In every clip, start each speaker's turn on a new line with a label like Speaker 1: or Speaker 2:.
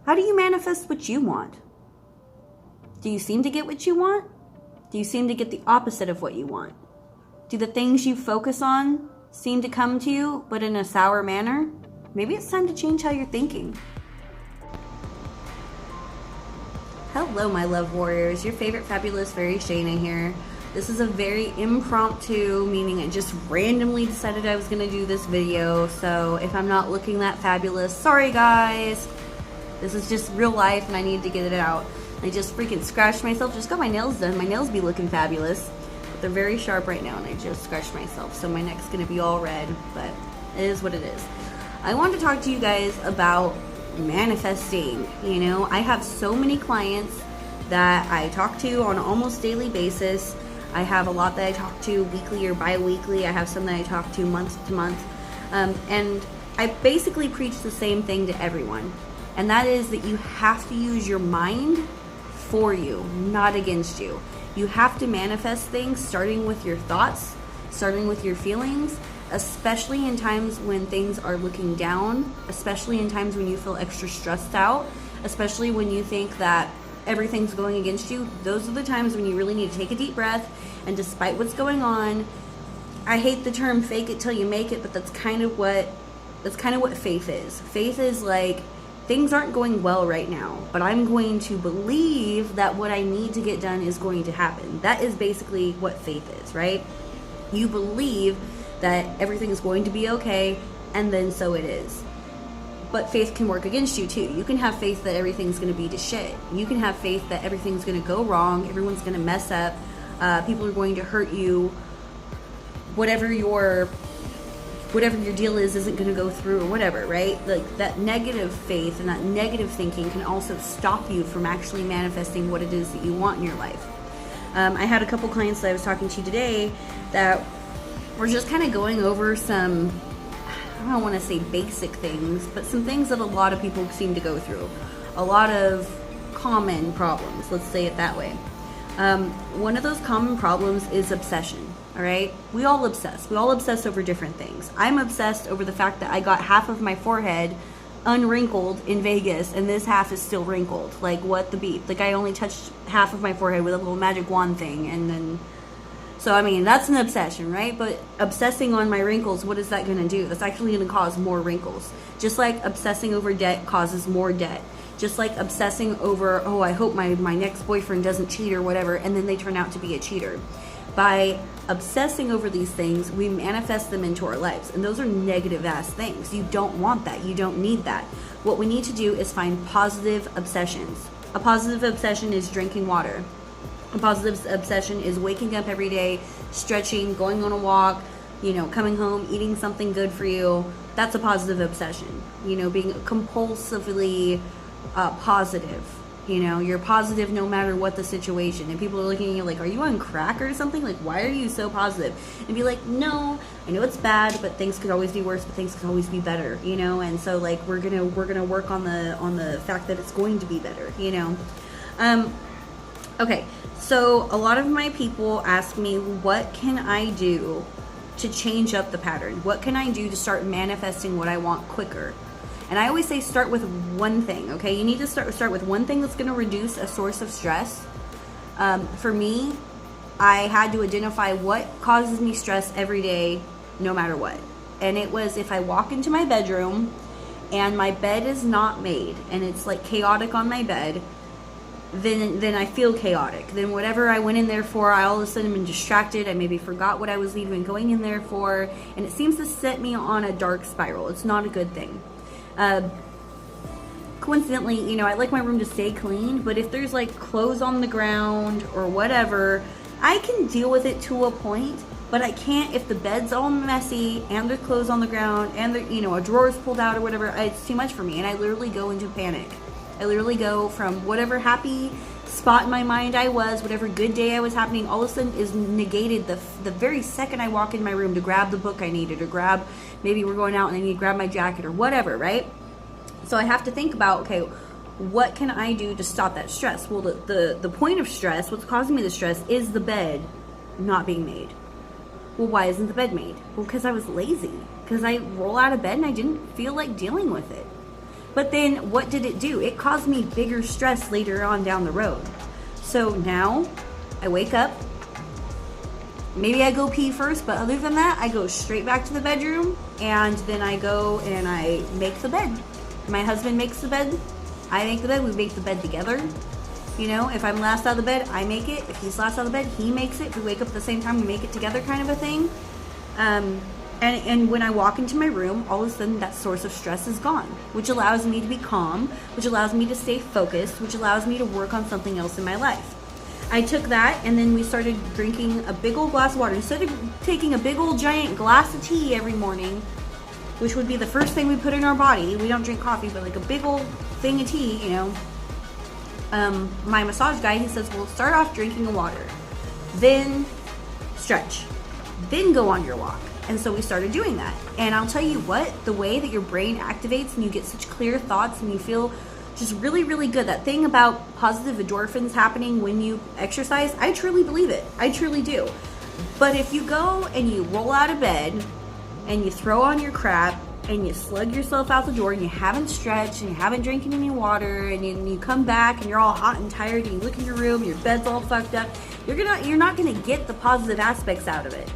Speaker 1: How do you manifest what you want? Do you seem to get what you want? Do you seem to get the opposite of what you want? Do the things you focus on seem to come to you, but in a sour manner? Maybe it's time to change how you're thinking. Hello, my love warriors. Your favorite fabulous fairy Shaenna here. This is a very impromptu, meaning I just randomly decided I was going to do this video. So if I'm not looking that fabulous, sorry guys. This is just real life and I need to get it out. I just freaking scratched myself. Just got my nails done. My nails be looking fabulous. But they're very sharp right now and I just scratched myself. So my neck's going to be all red. But it is what it is. I wanted to talk to you guys about manifesting. You know, I have so many clients that I talk to on an almost daily basis. I have a lot that I talk to weekly or bi-weekly. I have some that I talk to month to month. And I basically preach the same thing to everyone. And that is that you have to use your mind for you, not against you. You have to manifest things starting with your thoughts, starting with your feelings, especially in times when things are looking down, especially in times when you feel extra stressed out, especially when you think that everything's going against you. Those are the times when you really need to take a deep breath, and despite what's going on, I hate the term fake it till you make it, but that's kind of what faith is. Faith is like, things aren't going well right now, but I'm going to believe that what I need to get done is going to happen. That is basically what faith is, right? You believe that everything is going to be okay, and then so it is. But faith can work against you too. You can have faith that everything's going to be to shit. You can have faith that everything's going to go wrong, everyone's going to mess up, people are going to hurt you, whatever your deal isn't going to go through or whatever, right? Like that negative faith and that negative thinking can also stop you from actually manifesting what it is that you want in your life. I had a couple clients that I was talking to today that were just kind of going over some, I don't want to say basic things, but some things that a lot of people seem to go through. A lot of common problems, let's say it that way. One of those common problems is obsession, all right? We all obsess. We all obsess over different things. I'm obsessed over the fact that I got half of my forehead unwrinkled in Vegas and this half is still wrinkled. Like, what the beep? Like, I only touched half of my forehead with a little magic wand thing, and then... So, I mean, that's an obsession, right? But obsessing on my wrinkles, what is that going to do? That's actually going to cause more wrinkles. Just like obsessing over debt causes more debt. Just like obsessing over, oh, I hope my next boyfriend doesn't cheat or whatever, and then they turn out to be a cheater. By obsessing over these things, we manifest them into our lives. And those are negative-ass things. You don't want that. You don't need that. What we need to do is find positive obsessions. A positive obsession is drinking water. A positive obsession is waking up every day, stretching, going on a walk, you know, coming home, eating something good for you. That's a positive obsession. You know, being compulsively positive. You know, you're positive no matter what the situation. And people are looking at you like, are you on crack or something? Like, why are you so positive? And be like, no, I know it's bad, but things could always be worse, but things could always be better, you know? And so like, we're gonna work on the fact that it's going to be better, you know? Okay, so a lot of my people ask me, what can I do to change up the pattern? What can I do to start manifesting what I want quicker? And I always say start with one thing, okay? You need to start with one thing that's going to reduce a source of stress. For me, I had to identify what causes me stress every day, no matter what. And it was if I walk into my bedroom and my bed is not made and it's like chaotic on my bed, then I feel chaotic. Then whatever I went in there for, I all of a sudden am distracted. I maybe forgot what I was even going in there for. And it seems to set me on a dark spiral. It's not a good thing. Coincidentally, you know, I like my room to stay clean, but if there's like clothes on the ground or whatever, I can deal with it to a point, but I can't if the bed's all messy and there's clothes on the ground and there, you know, a drawer's pulled out or whatever. It's too much for me and I literally go into panic. I literally go from whatever happy spot in my mind I was, whatever good day I was happening, all of a sudden is negated the very second I walk in my room to grab the book I needed or grab, maybe we're going out and I need to grab my jacket or whatever, right? So I have to think about, okay, what can I do to stop that stress? Well, the point of stress, what's causing me the stress is the bed not being made. Well, why isn't the bed made? Well, because I was lazy. Because I roll out of bed and I didn't feel like dealing with it. But then what did it do? It caused me bigger stress later on down the road. So now I wake up, maybe I go pee first, but other than that, I go straight back to the bedroom, and then I go and I make the bed. My husband makes the bed, I make the bed, we make the bed together. You know, if I'm last out of the bed, I make it. If he's last out of the bed, he makes it. If we wake up at the same time, we make it together, kind of a thing. And when I walk into my room, all of a sudden that source of stress is gone, which allows me to be calm, which allows me to stay focused, which allows me to work on something else in my life. I took that, and then we started drinking a big old glass of water. Instead of taking a big old giant glass of tea every morning, which would be the first thing we put in our body, we don't drink coffee, but like a big old thing of tea, you know, my massage guy, he says, well, start off drinking the water, then stretch, then go on your walk. And so we started doing that. And I'll tell you what, the way that your brain activates and you get such clear thoughts and you feel just really, really good. That thing about positive endorphins happening when you exercise, I truly believe it. I truly do. But if you go and you roll out of bed and you throw on your crap and you slug yourself out the door and you haven't stretched and you haven't drinking any water, and you come back and you're all hot and tired and you look in your room, your bed's all fucked up, you're not gonna get the positive aspects out of it.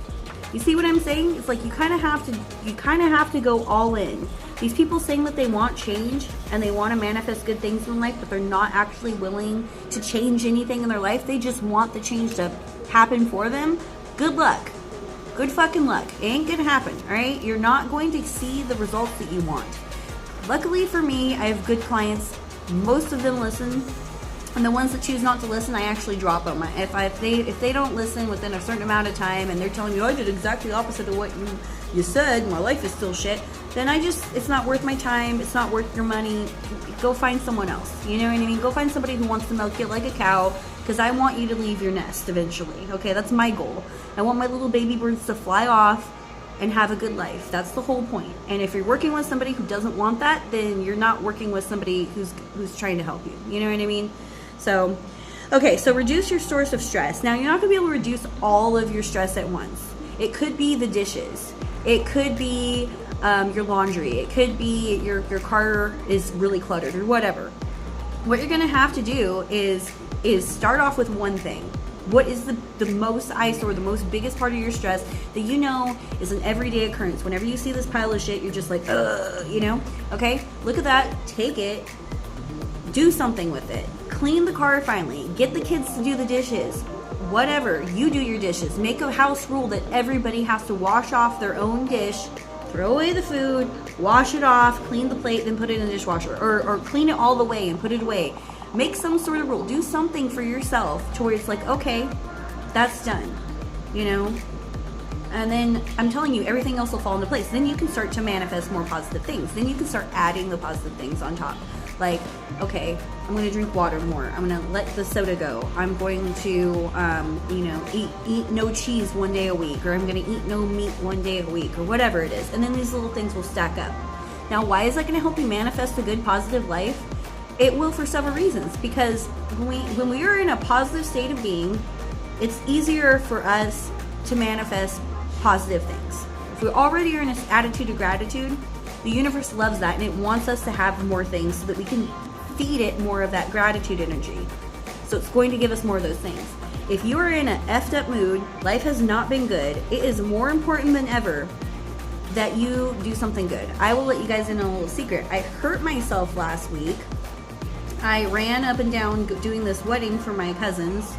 Speaker 1: You see what I'm saying? It's like you kind of have to go all in. These people saying that they want change and they want to manifest good things in life, but they're not actually willing to change anything in their life. They just want the change to happen for them. Good luck. Good fucking luck. It ain't gonna happen, all right? You're not going to see the results that you want. Luckily for me, I have good clients. Most of them listen. And the ones that choose not to listen, I actually drop them. If they don't listen within a certain amount of time and they're telling me, oh, I did exactly the opposite of what you said, my life is still shit, then it's not worth my time, it's not worth your money. Go find someone else. You know what I mean? Go find somebody who wants to milk you like a cow, because I want you to leave your nest eventually. Okay, that's my goal. I want my little baby birds to fly off and have a good life. That's the whole point. And if you're working with somebody who doesn't want that, then you're not working with somebody who's trying to help you. You know what I mean? So, okay, so reduce your source of stress. Now, you're not going to be able to reduce all of your stress at once. It could be the dishes. It could be your laundry. It could be your car is really cluttered or whatever. What you're going to have to do is start off with one thing. What is the most eyesore, the most biggest part of your stress that you know is an everyday occurrence? Whenever you see this pile of shit, you're just like, you know? Okay, look at that, take it, do something with it. Clean the car finally. Get the kids to do the dishes. Whatever. You do your dishes. Make a house rule that everybody has to wash off their own dish, throw away the food, wash it off, clean the plate, then put it in the dishwasher. Or clean it all the way and put it away. Make some sort of rule. Do something for yourself to where it's like, okay, that's done. You know? And then I'm telling you, everything else will fall into place. Then you can start to manifest more positive things. Then you can start adding the positive things on top. Like, okay, I'm going to drink water more. I'm going to let the soda go. I'm going to, eat no cheese one day a week, or I'm going to eat no meat one day a week, or whatever it is. And then these little things will stack up. Now, why is that going to help you manifest a good, positive life? It will for several reasons. Because when we are in a positive state of being, it's easier for us to manifest positive things. If we already are in an attitude of gratitude, the universe loves that, and it wants us to have more things so that we can feed it more of that gratitude energy. So it's going to give us more of those things. If you are in an effed up mood, life has not been good, it is more important than ever that you do something good. I will let you guys in on a little secret. I hurt myself last week. I ran up and down doing this wedding for my cousins.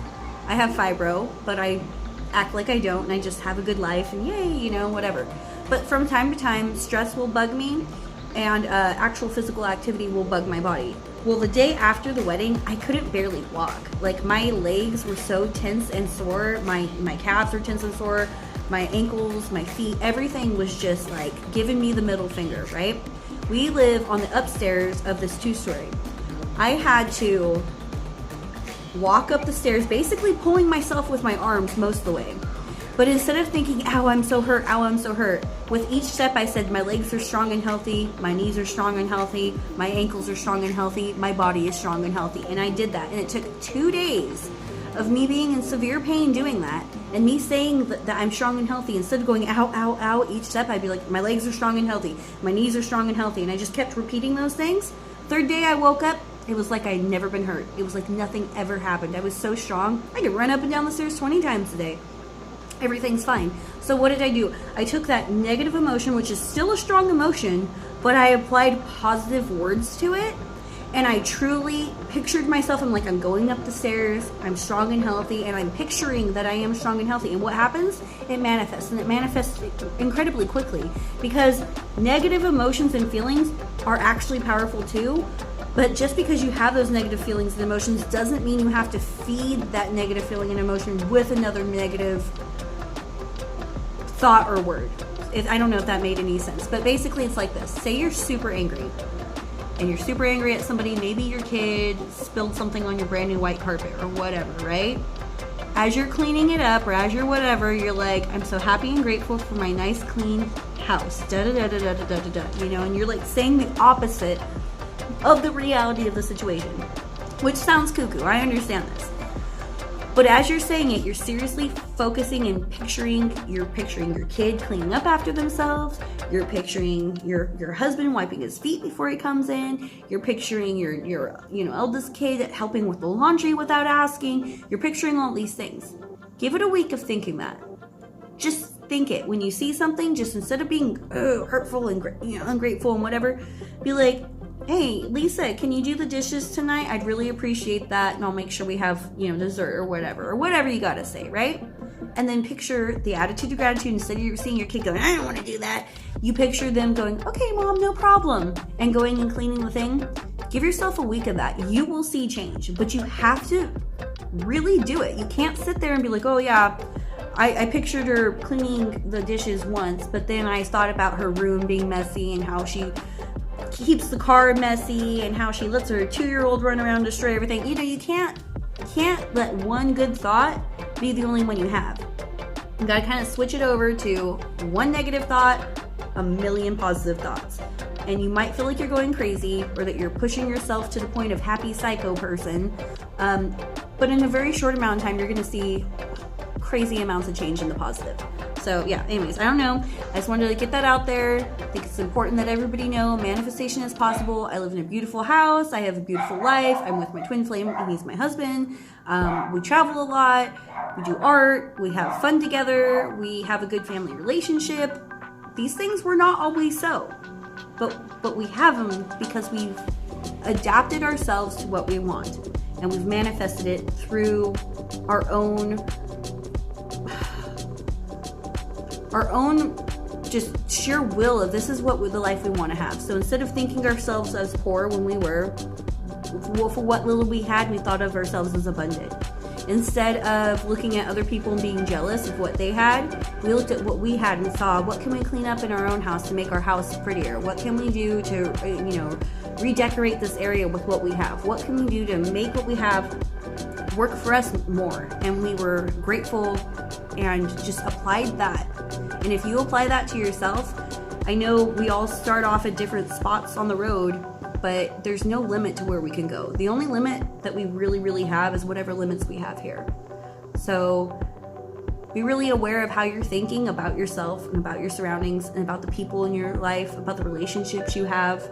Speaker 1: I have fibro, but I act like I don't, and I just have a good life, and yay, you know, whatever. But from time to time, stress will bug me, and actual physical activity will bug my body. Well, the day after the wedding, I couldn't barely walk. Like, my legs were so tense and sore, my calves were tense and sore, my ankles, my feet, everything was just like giving me the middle finger, right? We live on the upstairs of this 2-story. I had to walk up the stairs, basically pulling myself with my arms most of the way. But instead of thinking, ow, I'm so hurt, ow, I'm so hurt, with each step I said, my legs are strong and healthy, my knees are strong and healthy, my ankles are strong and healthy, my body is strong and healthy. And I did that. And it took 2 days of me being in severe pain doing that, and me saying that I'm strong and healthy. Instead of going, ow, ow, ow, each step, I'd be like, my legs are strong and healthy, my knees are strong and healthy. And I just kept repeating those things. Third day I woke up, it was like I'd never been hurt. It was like nothing ever happened. I was so strong. I could run up and down the stairs 20 times a day. Everything's fine. So what did I do? I took that negative emotion, which is still a strong emotion, but I applied positive words to it. And I truly pictured myself, I'm going up the stairs, I'm strong and healthy, and I'm picturing that I am strong and healthy. And what happens? It manifests, and it manifests incredibly quickly, because negative emotions and feelings are actually powerful too. But just because you have those negative feelings and emotions doesn't mean you have to feed that negative feeling and emotion with another negative thought or word. I don't know if that made any sense, but basically it's like this. Say you're super angry. And you're super angry at somebody, maybe your kid spilled something on your brand new white carpet or whatever, right? As you're cleaning it up or as you're whatever, you're like, I'm so happy and grateful for my nice clean house, da-da-da-da-da-da-da-da, you know, and you're like saying the opposite of the reality of the situation, which sounds cuckoo, I understand this. But as you're saying it, you're seriously focusing and picturing your kid cleaning up after themselves. You're picturing your husband wiping his feet before he comes in. You're picturing your eldest kid helping with the laundry without asking. You're picturing all these things. Give it a week of thinking that. Just think it. When you see something, just instead of being hurtful and ungrateful and whatever, be like, hey, Lisa, can you do the dishes tonight? I'd really appreciate that, and I'll make sure we have, dessert or whatever you gotta say, right? And then picture the attitude of gratitude. Instead of you seeing your kid going, I don't want to do that, you picture them going, okay, Mom, no problem, and going and cleaning the thing. Give yourself a week of that. You will see change, but you have to really do it. You can't sit there and be like, oh yeah, I pictured her cleaning the dishes once, but then I thought about her room being messy and how she keeps the car messy and how she lets her 2-year-old run around and destroy everything. You can't let one good thought be the only one you have. You gotta kind of switch it over to one negative thought, a million positive thoughts. And you might feel like you're going crazy or that you're pushing yourself to the point of happy psycho person. But in a very short amount of time, you're gonna see crazy amounts of change in the positive. So yeah, anyways, I don't know. I just wanted to get that out there. I think it's important that everybody know manifestation is possible. I live in a beautiful house. I have a beautiful life. I'm with my twin flame, and he's my husband. We travel a lot. We do art. We have fun together. We have a good family relationship. These things were not always so, but we have them because we've adapted ourselves to what we want, and we've manifested it through our own just sheer will of this is what the life we want to have. So instead of thinking ourselves as poor when we were, for what little we had, we thought of ourselves as abundant. Instead of looking at other people and being jealous of what they had, we looked at what we had and saw, what can we clean up in our own house to make our house prettier? What can we do to, redecorate this area with what we have? What can we do to make what we have work for us more? And we were grateful and just applied that. And if you apply that to yourself, I know we all start off at different spots on the road, but there's no limit to where we can go. The only limit that we really, really have is whatever limits we have here. So be really aware of how you're thinking about yourself and about your surroundings and about the people in your life, about the relationships you have,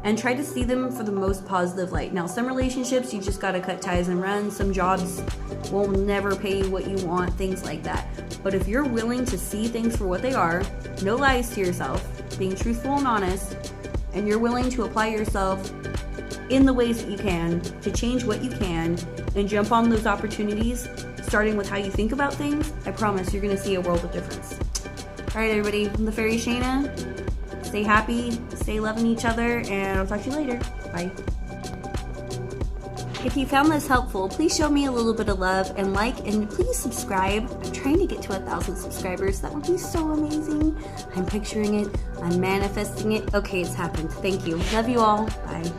Speaker 1: and try to see them for the most positive light. Now, some relationships, you just gotta cut ties and run. Some jobs will never pay you what you want, things like that. But if you're willing to see things for what they are, no lies to yourself, being truthful and honest, and you're willing to apply yourself in the ways that you can to change what you can and jump on those opportunities, starting with how you think about things, I promise you're gonna see a world of difference. All right, everybody, I'm the Fairy Shaenna. Stay happy, stay loving each other, and I'll talk to you later. Bye. If you found this helpful, please show me a little bit of love and and please subscribe. I'm trying to get to 1,000 subscribers. That would be so amazing. I'm picturing it. I'm manifesting it. Okay, it's happened. Thank you. Love you all. Bye.